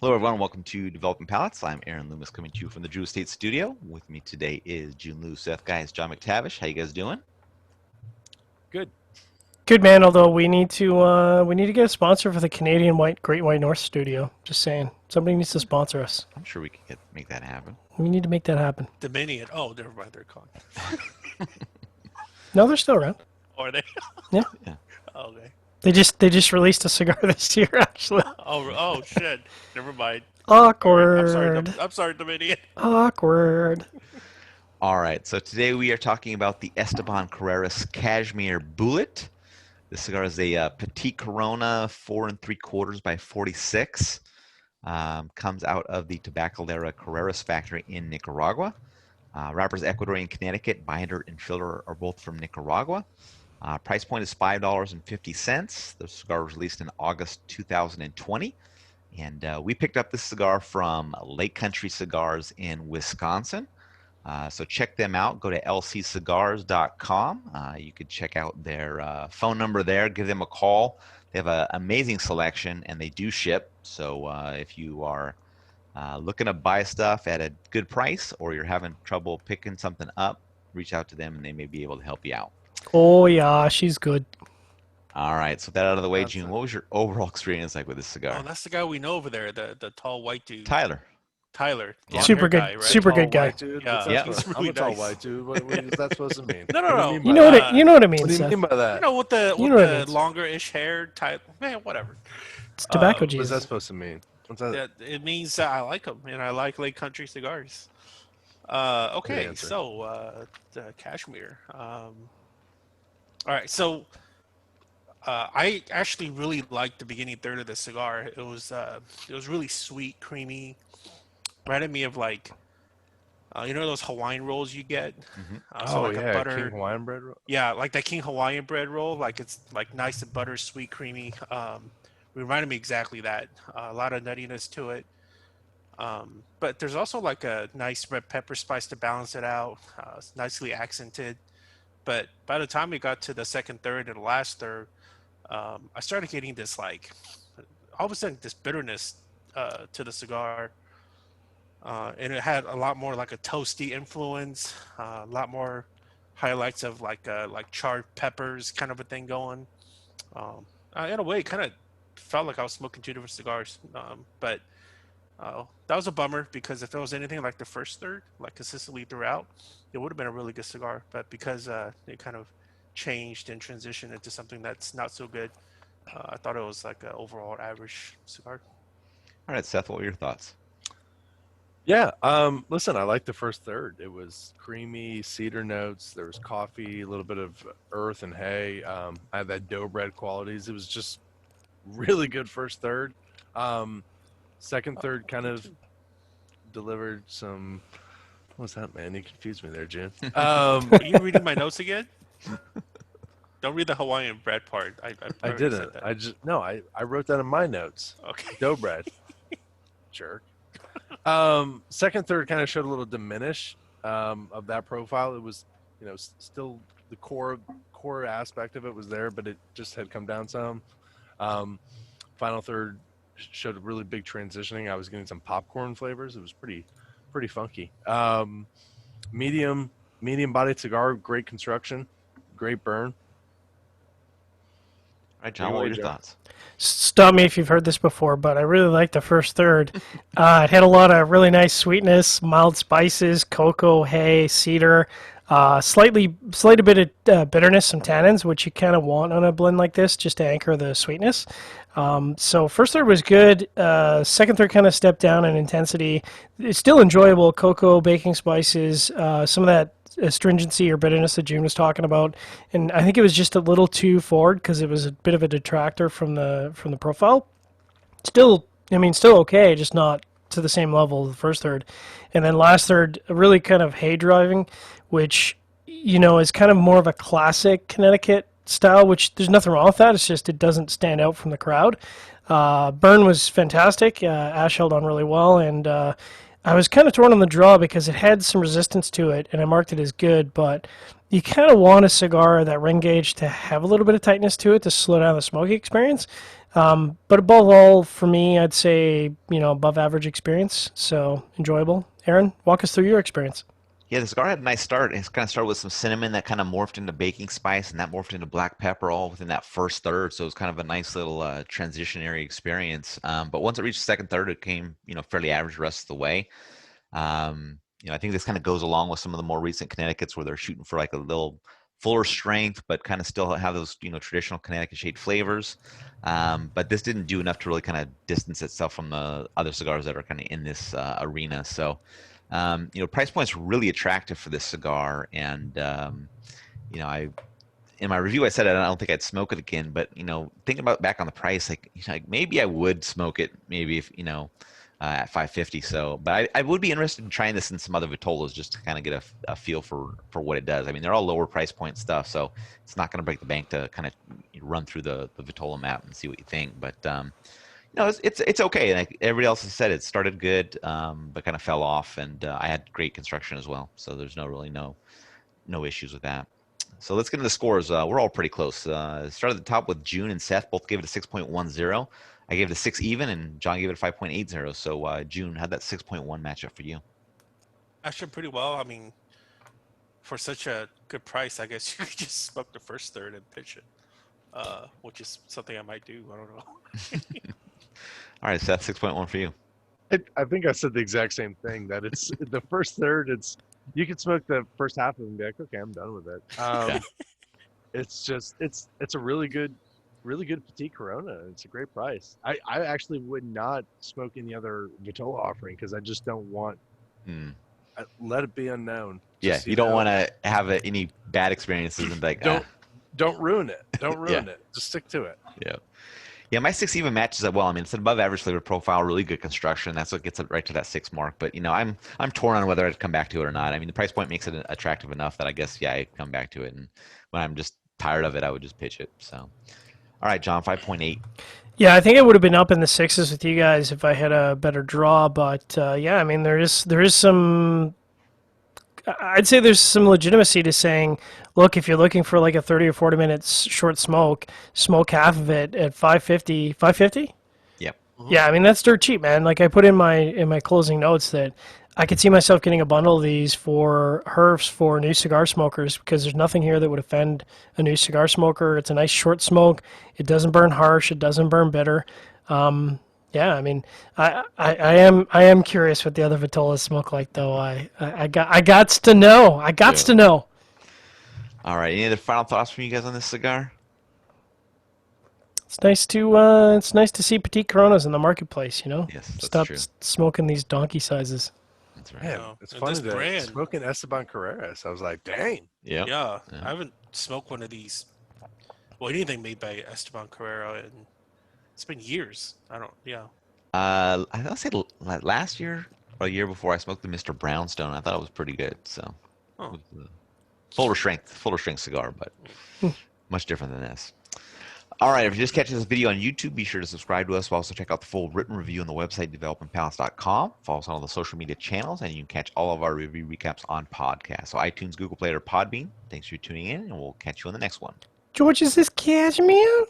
Hello, everyone. Welcome to Developing Palates. I'm Aaron Loomis, coming to you from the Drew Estate Studio. With me today is Jiunn, Seth, guys, John McTavish. How you guys doing? Good. Good, man. Although we need to get a sponsor for the Canadian Great White North Studio. Just saying, somebody needs to sponsor us. I'm sure we can make that happen. We need to make that happen. Dominion. Oh, never mind. They're gone. No, they're still around. Are they? Yeah. Yeah. Okay. They just released a cigar this year, actually. Oh shit. Never mind. Awkward. I'm sorry, Dominion. Awkward. All right. So today we are talking about the Esteban Carreras Cashmere Boolit. This cigar is a Petite Corona 4 3/4 by 46. Comes out of the Tabacalera Carreras factory in Nicaragua. Wrappers Ecuadorian, Connecticut. Binder and filler are both from Nicaragua. Price point is $5.50. The cigar was released in August 2020. And we picked up this cigar from Lake Country Cigars in Wisconsin. So check them out. Go to lccigars.com. You could check out their phone number there. Give them a call. They have an amazing selection, and they do ship. So if you are looking to buy stuff at a good price, or you're having trouble picking something up, reach out to them, and they may be able to help you out. Oh yeah, she's good. All right. So that out of the way, June, what was your overall experience like with this cigar? Oh, that's the guy we know over there, the tall white dude. Tyler. Tyler. Yeah. Super good, Guy, right? super good guy. Dude, Yeah, Yeah. he's I'm really a tall nice. white dude. What is that supposed to mean? No. What do you mean You by know that? what you know what I mean, What do you Seth. mean by that? You know, with You know what it the means. longer-ish hair type. Man, whatever. It's tobacco What is Jesus. that supposed to mean? What's that? It means that I like them, and I like Lake Country cigars. Okay, answer. so the Cashmere. All right, so I actually really liked the beginning third of the cigar. It was really sweet, creamy. Reminded me of like, those Hawaiian rolls you get. So Oh like yeah, a butter. King Hawaiian bread roll. Yeah, like that King Hawaiian bread roll. Like it's like nice and butter, sweet, creamy. Reminded me exactly that. A lot of nuttiness to it. But there's also like a nice red pepper spice to balance it out. It's nicely accented. But by the time we got to the second third and the last third, I started getting this like, all of a sudden this bitterness to the cigar. And it had a lot more like a toasty influence, a lot more highlights of like charred peppers kind of a thing going. In a way, it kind of felt like I was smoking two different cigars. But that was a bummer because if it was anything like the first third, like consistently throughout, it would have been a really good cigar. But because it kind of changed and transitioned into something that's not so good, I thought it was like an overall average cigar. All right, Seth, what were your thoughts? Yeah. Listen, I liked the first third. It was creamy cedar notes. There was coffee, a little bit of earth and hay. I had that dough bread qualities. It was just really good first third. Second third kind of delivered some. What was that, man? You confused me there, Jim. Are you reading my notes again? Don't read the Hawaiian bread part. I already said didn't. that. I wrote that in my notes. Okay. Dough bread. Jerk. Second third kind of showed a little diminish of that profile. It was, still the core aspect of it was there, but it just had come down some. Final third showed a really big transitioning. I was getting some popcorn flavors. It was pretty funky. Medium bodied cigar, great construction, great burn. All right, John, what were your thoughts? Stop me if you've heard this before, but I really liked the first third. It had a lot of really nice sweetness, mild spices, cocoa, hay, cedar, slight bit of bitterness, some tannins, which you kind of want on a blend like this, just to anchor the sweetness. So first third was good. Second third kind of stepped down in intensity. It's still enjoyable. Cocoa, baking spices, some of that astringency or bitterness that Jiunn was talking about, and I think it was just a little too forward because it was a bit of a detractor from the profile. Still okay, just not to the same level as the first third. And then last third, really kind of hay driving, which is kind of more of a classic Connecticut style, which there's nothing wrong with that. It's just it doesn't stand out from the crowd. Burn was fantastic. Ash held on really well, and I was kind of torn on the draw because it had some resistance to it, and I marked it as good, but you kind of want a cigar, that ring gauge, to have a little bit of tightness to it to slow down the smoking experience. But above all, for me, I'd say, above average experience. So enjoyable. Aaron, walk us through your experience. Yeah, the cigar had a nice start. It kind of started with some cinnamon that kind of morphed into baking spice, and that morphed into black pepper all within that first third. So it was kind of a nice little transitionary experience. But once it reached the second third, it came, fairly average the rest of the way. I think this kind of goes along with some of the more recent Connecticut's where they're shooting for like a little fuller strength, but kind of still have those, traditional Connecticut shade flavors. But this didn't do enough to really kind of distance itself from the other cigars that are kind of in this arena. So, price point's really attractive for this cigar. And, I in my review, I said I don't think I'd smoke it again, but thinking about back on the price, like maybe I would smoke it, maybe if at 550. So, but I would be interested in trying this in some other Vitolas just to kind of get a feel for what it does. I mean, they're all lower price point stuff, so it's not going to break the bank to kind of run through the Vitola map and see what you think. But it's okay. Like everybody else has said, it started good, but kind of fell off, and I had great construction as well. So there's no issues with that. So let's get into the scores. We're all pretty close. Started at the top with Jiunn and Seth. Both gave it a 6.10. I gave it a 6 even, and John gave it a 5.80. So Jiunn, how'd that 6.1 match up for you? Actually, pretty well. I mean, for such a good price, I guess you could just smoke the first third and pitch it, which is something I might do. I don't know. All right, Seth, 6.1 for you. I think I said the exact same thing. That it's the first third. You can smoke the first half of it and be like, okay, I'm done with it. Yeah. It's a really good Petite Corona. It's a great price. I actually would not smoke any other Vitola offering because I just don't want. Let it be unknown. Yeah, you don't want to have any bad experiences and like don't ruin it. Don't ruin it. Just stick to it. Yeah. Yeah, my 6 even matches up well. I mean, it's an above average flavor profile, really good construction. That's what gets it right to that 6 mark. But I'm torn on whether I'd come back to it or not. I mean, the price point makes it attractive enough that I guess I'd come back to it. And when I'm just tired of it, I would just pitch it. So, all right, John, 5.8. Yeah, I think it would have been up in the sixes with you guys if I had a better draw. But yeah, I mean, there is some. I'd say there's some legitimacy to saying, look, if you're looking for like a 30 or 40 minutes short smoke half of it at 550. 550? Yep. Yeah, I mean that's dirt cheap, man. Like I put in my closing notes that I could see myself getting a bundle of these for Herfs for new cigar smokers because there's nothing here that would offend a new cigar smoker. It's a nice short smoke. It doesn't burn harsh. It doesn't burn bitter. Yeah, I mean, I am curious what the other Vitolas smoke like, though. I gots to know. I gots to know. All right. Any other final thoughts from you guys on this cigar? It's nice to see Petite Coronas in the marketplace. Yes, that's Stop true. smoking these donkey sizes. That's right. Man, No, it's and funny this that brand- smoking Esteban Carreras. I was like, dang. Yep. Yeah, I haven't smoked one of these. Well, anything made by Esteban Carrera, and it's been years. I don't. Yeah. I'll say last year or a year before I smoked the Mr. Brownstone. I thought it was pretty good. So, Oh. it was fuller strength cigar, but much different than this. All right, if you're just catching this video on YouTube, be sure to subscribe to us. We'll also check out the full written review on the website, developingpalates.com. Follow us on all the social media channels, and you can catch all of our review recaps on podcast. So iTunes, Google Play, or Podbean. Thanks for tuning in, and we'll catch you on the next one. George, is this cashmere?